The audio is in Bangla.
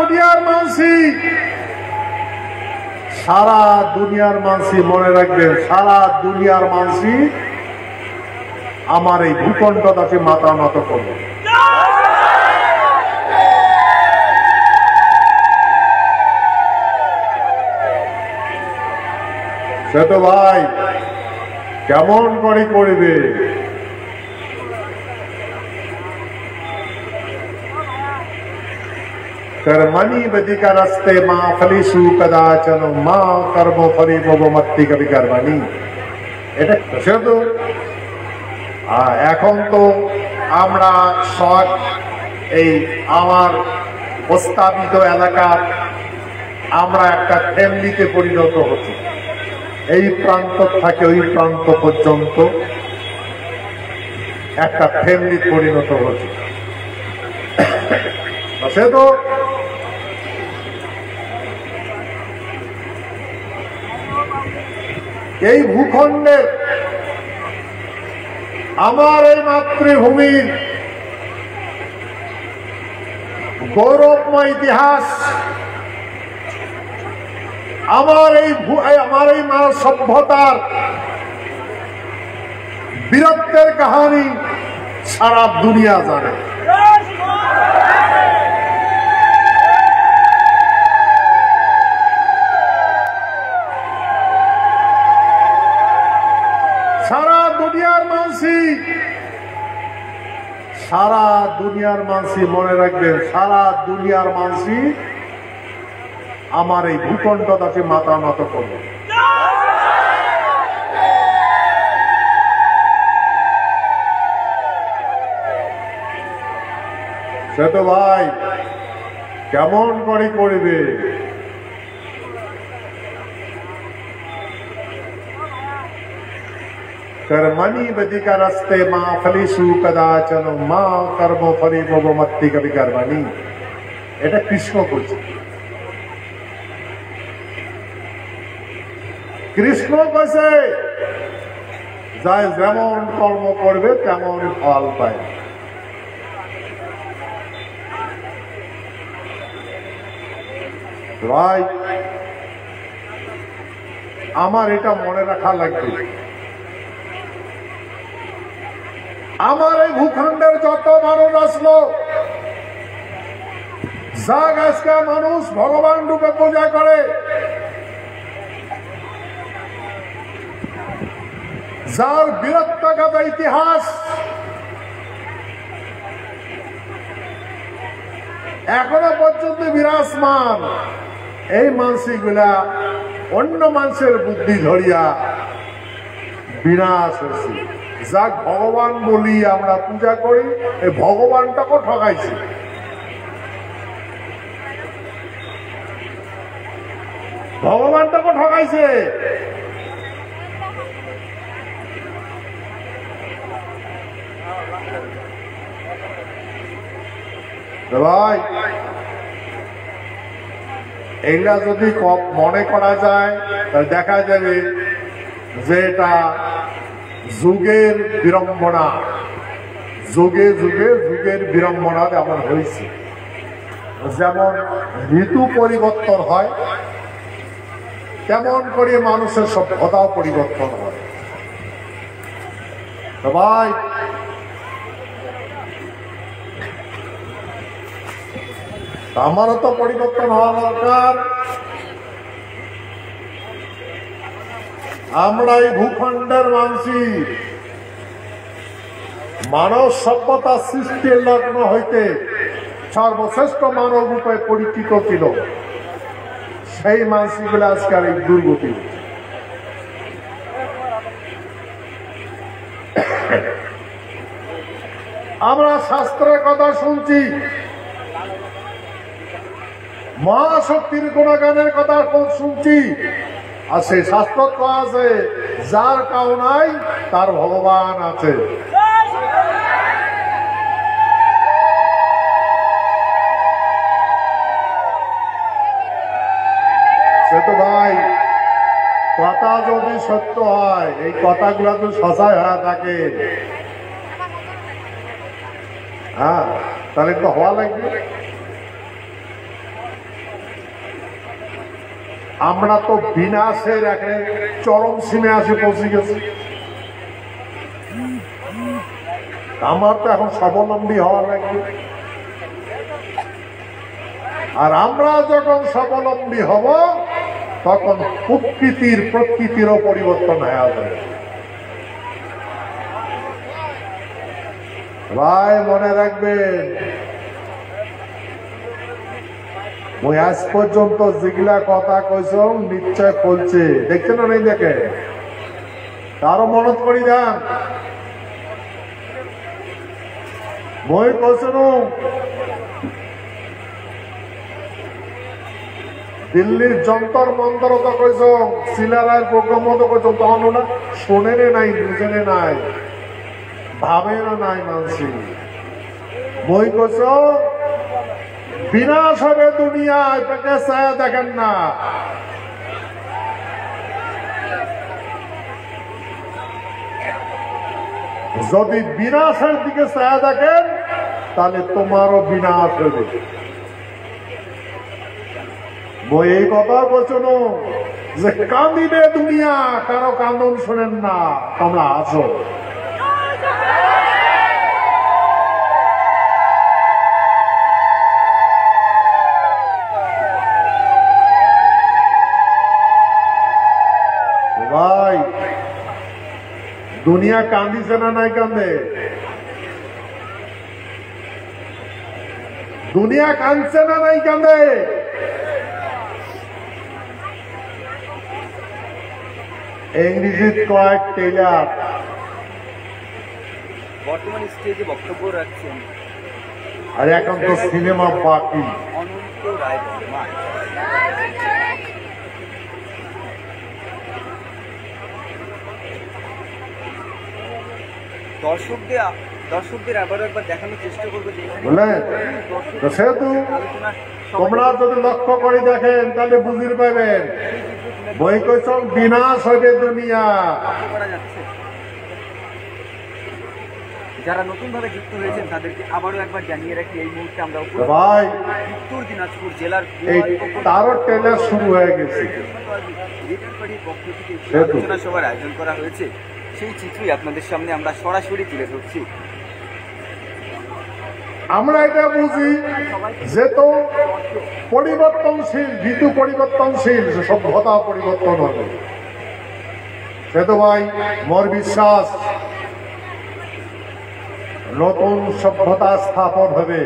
দুনিয়ার মানসি, সারা দুনিয়ার মানসি মনে রাখবেন, সারা দুনিয়ার মানসি আমার এই ভূখণ্ডটাকে মাথা নত করবে। সে তো ভাই কেমন করে করবে? कर्मणि बदिका रस्ते मां फलिसु कदाचन मां कर्म फली मत्ति कवि कर्मणि। এটা শুধু এখন তো আমরা সব এই আমার প্রস্তাবিত এলাকার আমরা একটা ফ্যামিলিতে পরিণত হচ্ছি। এই প্রান্ত থেকে ওই প্রান্ত পর্যন্ত একটা ফ্যামিলি পরিণত হচ্ছে। সে তো এই ভূখণ্ডের আমার এই মাতৃভূমির গৌরবময় ইতিহাস, আমার এই মানব সভ্যতার বীরত্বের কাহিনী সারা দুনিয়া জানে। সারা দুনিয়ার মানসি মনে রাখবেন, সারা দুনিয়ার মানসি আমার এই ভূখণ্ডটাকে মাথা নত করবে। সে তো ভাই কেমন করে করবে? कर्मणि बदिका रस्ते मां फलिसु कदाचन मां कर्म फली मत्ति कवि कर्मणि। এটা কৃষ্ণ বলছে। কৃষ্ণ বলছে যাই যেমন কর্ম করবে তেমন ফল পায়। ভাই আমার এটা মনে রাখা লাগবে, আমার এই ভূখণ্ডের যত মানুষ আসলো, যাক আজকে মানুষ ভগবান রূপে পূজা করে, যার বীরত্বগত ইতিহাস এখনো পর্যন্ত বিরাজমান, এই মানসিকগুলা অন্য মানুষের বুদ্ধি ধরিয়া বিনাশ হয়েছে। যাক ভগবান বলি আমরা পূজা করি, এই ভগবানটাকে ঠকাইছে। ভগবানটাকে ঠকাইছে। ভাই এইটা যদি মনে করা যায় তাহলে দেখা যাবে যে এটা যুগের বিড়ম্বনা, যুগে যুগে যুগের বিড়ম্বনা এমন হয়েছে। যেমন ঋতু পরিবর্তন হয় তেমন করে মানুষের সভ্যতাও পরিবর্তন হয়। ভাই আমারও তো পরিবর্তন হওয়া দরকার। আমরা এই ভূখণ্ডের মানসি মানব সভ্যতা সৃষ্টির লগ্ন হইতে সর্বশ্রেষ্ঠ মানব রূপে পরিচিত ছিল, সেই মানসিগুলো আজকাল এই দুর্গতি। আমরা শাস্ত্রের কথা শুনছি, মহাশক্তির গুণগানের কথা শুনছি, আর সেই শাস্ত্র আছে যার কাউ নাই তার ভগবান আছে। সে তো ভাই কথা যদি সত্য হয়, এই কথাগুলো তো সজাই হয়ে থাকে, হ্যাঁ তাহলে তো হওয়া লাগবে। আমরা তো বিনাশের একে চরম সীমে আসে পৌঁছে গেছি। আমার তো এখন স্বাবলম্বী হওয়া লাগবে। আর আমরা যখন স্বাবলম্বী হব তখন প্রকৃতিরও পরিবর্তন হয়ে যাবে। ভাই মনে রাখবেন, ওই আজ পর্যন্ত যেগুলা কথা কইস নিশ্চয় বলছে, দেখছেন না নেই? দেখে তারও মনত করি দেন। মই কইসন দিল্লির যন্তর মন্তর তো কইস, সিলারায়ের প্রোগ্রাম তো কইস, তখন ওরা শোনেনে নাই, বুঝেনে নাই, ভাবেও নাই মানসি। মই কইস বিনাশ হবে দুনিয়ায়, পেটে ছায়া দেখেন না। যদি বিনাশের দিকে ছায়া দেখেন তাহলে তোমারও বিনাশ হবে। মই এই কথা বলছো যে কান্দিবে দুনিয়া, কারো কান্দন শোনেন না, তোমরা আছো। ভাই দুনিয়া কান্দিছে না নাই কান্দে? দুনিয়া কান্দছে না নাই কান্দে? ইংরেজিতে কয়েক টেইলার বর্তমান স্টেজে বক্তব্য রাখছেন, আর এখন তো সিনেমা বাকি। অনন্ত রায় বর্মন। দর্শকদের আবারও একবার দেখানোর চেষ্টা করবো যে বুঝলেন, সেহেতু তোমরা যদি লক্ষ্য করে দেখেন তাহলে বুঝতে পারবেন বই কইছ বিনাশ হবে দুনিয়া। যারা নতুন ভাবে যুক্ত হয়েছেন তাদেরকে আবারও একবার জানিয়ে রাখি, এই মুহূর্তে আমরা ভাই উত্তর দিনাজপুর জেলার তারও ট্রেলার শুরু হয়ে গেছে, পক্ষ থেকে আলোচনা সভার আয়োজন করা হয়েছে। সেই চিত্রই আপনাদের সামনে আমরা সরাসরি তুলে ধরছি। আমরা এটা বুঝি যে তো পরিবর্তনশীল, ঋতু পরিবর্তনশীল, সভ্যতা পরিবর্তন হবে। সে তো ভাই মোর বিশ্বাস নতুন সভ্যতা স্থাপন হবে।